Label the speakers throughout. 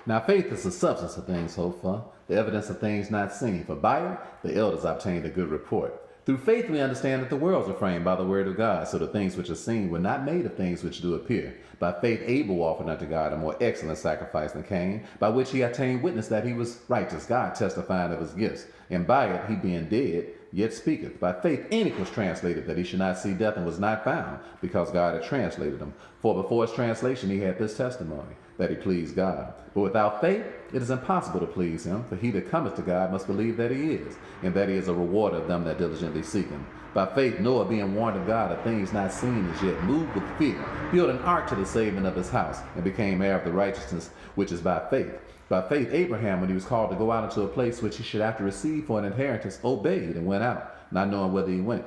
Speaker 1: Now faith is the substance of things hoped for, the evidence of things not seen. For by it the elders obtained a good report. Through faith we understand that the worlds were framed by the word of God, so the things which are seen were not made of things which do appear. By faith Abel offered unto God a more excellent sacrifice than Cain, by which he obtained witness that he was righteous, God testifying of his gifts. And by it he being dead, yet speaketh. By faith Enoch was translated, that he should not see death, and was not found, because God had translated him. For before his translation he had this testimony, that he pleased God. But without faith it is impossible to please him, for he that cometh to God must believe that he is, and that he is a rewarder of them that diligently seek him. By faith Noah, being warned of God of things not seen as yet, moved with fear, built an ark to the saving of his house, and became heir of the righteousness which is by faith. By faith Abraham, when he was called to go out into a place which he should after receive for an inheritance, obeyed and went out, not knowing whither he went.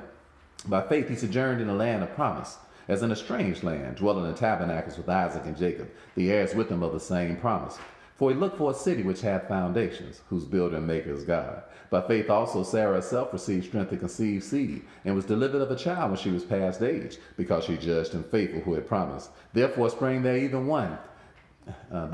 Speaker 1: By faith he sojourned in a land of promise, as in a strange land, dwelling in tabernacles with Isaac and Jacob, the heirs with him of the same promise. For he looked for a city which hath foundations, whose builder and maker is God. By faith also Sarah herself received strength to conceive seed, and was delivered of a child when she was past age, because she judged him faithful who had promised. Therefore sprang there even one, and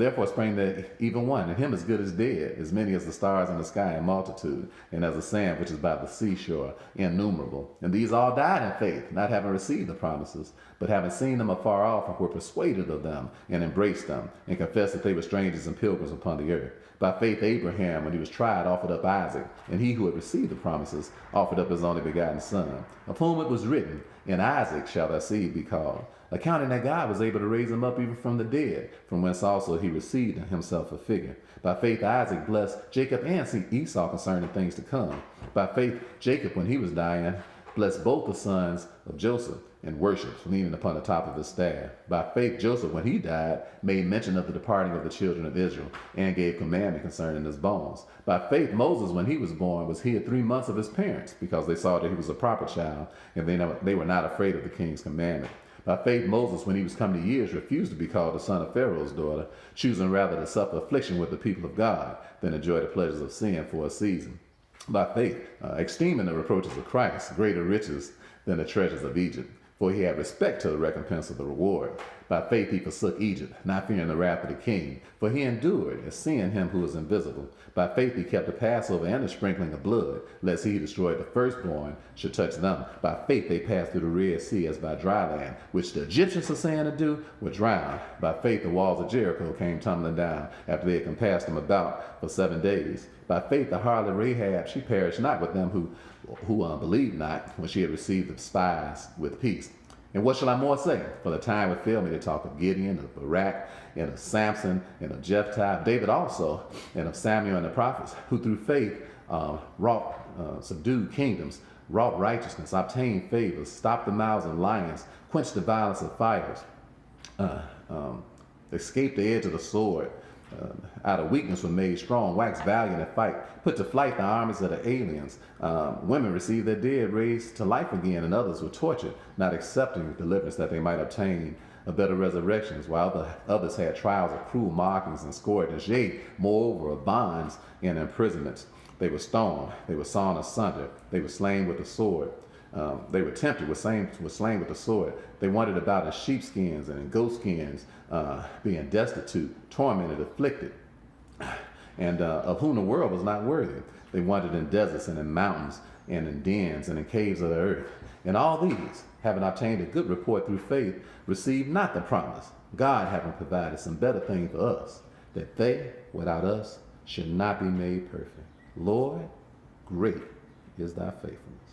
Speaker 1: him as good as dead, as many as the stars in the sky in multitude, and as the sand which is by the seashore, innumerable. And these all died in faith, not having received the promises, but having seen them afar off, and were persuaded of them, and embraced them, and confessed that they were strangers and pilgrims upon the earth. By faith Abraham, when he was tried, offered up Isaac, and he who had received the promises offered up his only begotten son, of whom it was written, In Isaac shall thy seed be called, accounting that God was able to raise him up even from the dead, from whence also he received himself a figure. By faith Isaac blessed Jacob and Esau concerning things to come. By faith Jacob, when he was dying, blessed both the sons of Joseph, and worshipped, leaning upon the top of his staff. By faith Joseph, when he died, made mention of the departing of the children of Israel, and gave commandment concerning his bones. By faith Moses, when he was born, was hid 3 months of his parents, because they saw that he was a proper child, and they were not afraid of the king's commandment. By faith Moses, when he was come to years, refused to be called the son of Pharaoh's daughter, choosing rather to suffer affliction with the people of God, than enjoy the pleasures of sin for a season. By faith, esteeming the reproaches of Christ greater riches than the treasures of Egypt, for he had respect to the recompense of the reward. By faith he forsook Egypt, not fearing the wrath of the king, for he endured, as seeing him who is invisible. By faith he kept the Passover and the sprinkling of blood, lest he who destroyed the firstborn should touch them. By faith they passed through the Red Sea as by dry land, which the Egyptians were saying to do, were drowned. By faith the walls of Jericho came tumbling down, after they had compassed them about for 7 days. By faith the harlot Rahab, she perished not with them who believed not, when she had received the spies with peace. And what shall I more say? For the time would fail me to talk of Gideon, of Barak, and of Samson, and of Jephthah, of David also, and of Samuel and the prophets, who through faith subdued kingdoms, wrought righteousness, obtained favors, stopped the mouths of lions, quenched the violence of fires, escaped the edge of the sword, out of weakness were made strong, waxed valiant in fight, put to flight the armies of the aliens. Women received their dead raised to life again, and others were tortured, not accepting deliverance that they might obtain a better resurrections, while others had trials of cruel mockings and scourgings, yea, moreover, of bonds and imprisonments. They were stoned, they were sawn asunder, they were slain with the sword. They were tempted, were slain with the sword. They wandered about in sheepskins and in goatskins, being destitute, tormented, afflicted, and of whom the world was not worthy. They wandered in deserts and in mountains and in dens and in caves of the earth. And all these, having obtained a good report through faith, received not the promise, God having provided some better thing for us, that they, without us, should not be made perfect. Lord, great is thy faithfulness.